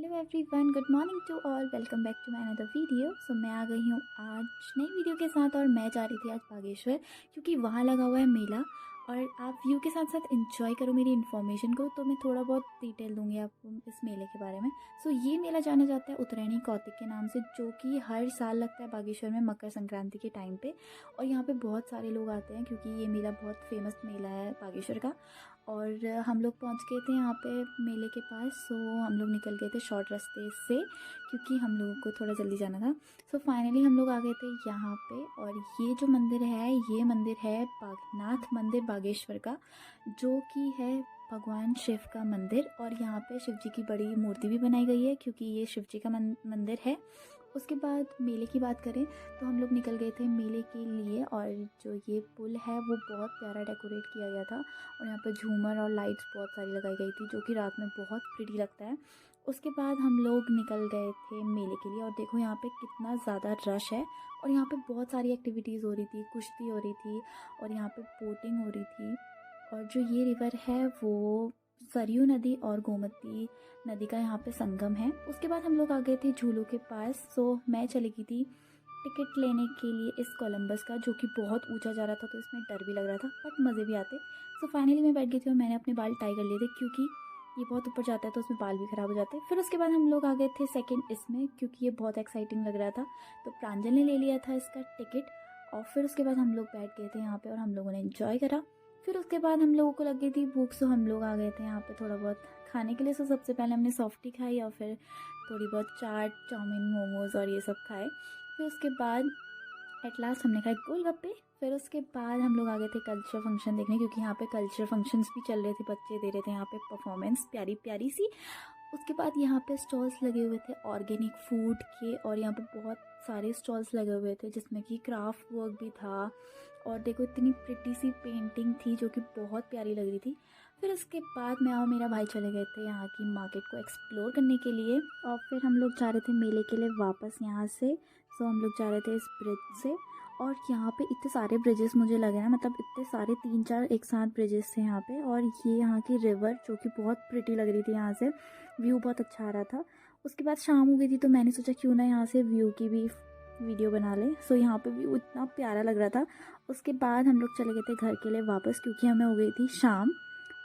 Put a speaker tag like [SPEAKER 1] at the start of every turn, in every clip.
[SPEAKER 1] Hello everyone, good morning to all. Welcome back to my another video. So मैं आ गई हूँ आज नई वीडियो के साथ और मैं जा रही थी आज बागेश्वर क्योंकि वहाँ लगा हुआ है मेला। और आप व्यू के साथ साथ इंजॉय करो मेरी इन्फॉर्मेशन को, तो मैं थोड़ा बहुत डिटेल दूंगी आपको इस मेले के बारे में। सो ये मेला जाना जाता है उत्तरायणी कौतिक के नाम से, जो कि हर साल लगता है बागेश्वर में मकर संक्रांति के टाइम पे। और यहाँ पे बहुत सारे लोग आते हैं क्योंकि ये मेला बहुत फेमस मेला है बागेश्वर का। और हम लोग पहुँच गए थे यहाँ पे मेले के पास। सो हम लोग निकल गए थे शॉर्ट रास्ते से क्योंकि हम लोगों को थोड़ा जल्दी जाना था। सो फाइनली हम लोग आ गए थे यहाँ पे। और ये जो मंदिर है, ये मंदिर है बागनाथ मंदिर बागेश्वर का, जो कि है भगवान शिव का मंदिर। और यहाँ पे शिव जी की बड़ी मूर्ति भी बनाई गई है क्योंकि ये शिव जी का मंदिर है। उसके बाद मेले की बात करें तो हम लोग निकल गए थे मेले के लिए। और जो ये पुल है वो बहुत प्यारा डेकोरेट किया गया था और यहाँ पर झूमर और लाइट्स बहुत सारी लगाई गई थी, जो कि रात में बहुत प्रिटी लगता है। उसके बाद हम लोग निकल गए थे मेले के लिए और देखो यहाँ पे कितना ज़्यादा रश है। और यहाँ पे बहुत सारी एक्टिविटीज़ हो रही थी, कुश्ती हो रही थी और यहाँ पे बोटिंग हो रही थी। और जो ये रिवर है वो सरयू नदी और गोमती नदी का यहाँ पे संगम है। उसके बाद हम लोग आ गए थे झूलों के पास। सो मैं चली गई थी टिकट लेने के लिए इस कोलंबस का, जो कि बहुत ऊंचा जा रहा था तो इसमें डर भी लग रहा था बट मज़े भी आते। सो फाइनली मैं बैठ गई थी और मैंने अपने बाल टाई कर लिए थे क्योंकि ये बहुत ऊपर जाता है तो उसमें बाल भी ख़राब हो जाते हैं। फिर उसके बाद हम लोग आ गए थे सेकंड इसमें क्योंकि ये बहुत एक्साइटिंग लग रहा था, तो प्रांजल ने ले लिया था इसका टिकट। और फिर उसके बाद हम लोग बैठ गए थे यहाँ पे और हम लोगों ने एंजॉय करा। फिर उसके बाद हम लोगों को लग गई थी भूख, सो हम लोग आ गए थे यहाँ पे थोड़ा बहुत खाने के लिए। सो सबसे पहले हमने सॉफ्टी खाई और फिर थोड़ी बहुत चाट, चाउमीन, मोमोज़ और ये सब खाए। फिर उसके बाद एट लास्ट हमने खाए गोलगप्पे। फिर उसके बाद हम लोग आ गए थे कल्चर फंक्शन देखने क्योंकि यहाँ पे कल्चर फंक्शंस भी चल रहे थे, बच्चे दे रहे थे यहाँ पे परफॉर्मेंस प्यारी प्यारी सी। उसके बाद यहाँ पे स्टॉल्स लगे हुए थे ऑर्गेनिक फूड के और यहाँ पे बहुत सारे स्टॉल्स लगे हुए थे जिसमें कि क्राफ्ट वर्क भी था। और देखो इतनी प्रिटी सी पेंटिंग थी जो कि बहुत प्यारी लग रही थी। फिर उसके बाद मैं और मेरा भाई चले गए थे यहाँ की मार्केट को एक्सप्लोर करने के लिए। और फिर हम लोग जा रहे थे मेले के लिए वापस यहाँ से। सो हम लोग जा रहे थे इस ब्रिज से। और यहाँ पे इतने सारे ब्रिजेस मुझे लगे ना, मतलब इतने सारे 3-4 एक साथ ब्रिजेस थे यहाँ पे। और ये यहाँ की रिवर जो कि बहुत प्रिटी लग रही थी, यहाँ से व्यू बहुत अच्छा आ रहा था। उसके बाद शाम हो गई थी तो मैंने सोचा क्यों ना यहाँ से व्यू की भी वीडियो बना ले। सो यहाँ पे व्यू इतना प्यारा लग रहा था। उसके बाद हम लोग चले गए थे घर के लिए वापस क्योंकि हमें हो गई थी शाम।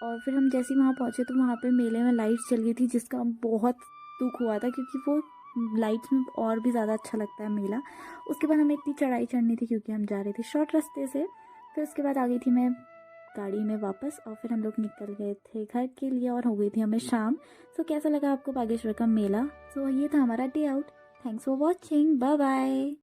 [SPEAKER 1] और फिर हम जैसे ही वहाँ पहुँचे तो वहाँ पे मेले में लाइट्स चल गई थी, जिसका बहुत दुख हुआ था क्योंकि वो लाइट्स में और भी ज़्यादा अच्छा लगता है मेला। उसके बाद हमें इतनी चढ़ाई चढ़नी थी क्योंकि हम जा रहे थे शॉर्ट रास्ते से। फिर उसके बाद आ गई थी मैं गाड़ी में वापस और फिर हम लोग निकल गए थे घर के लिए और हो गई थी हमें शाम। सो कैसा लगा आपको बागेश्वर का मेला? सो ये था हमारा day out. Thanks for watching, bye bye.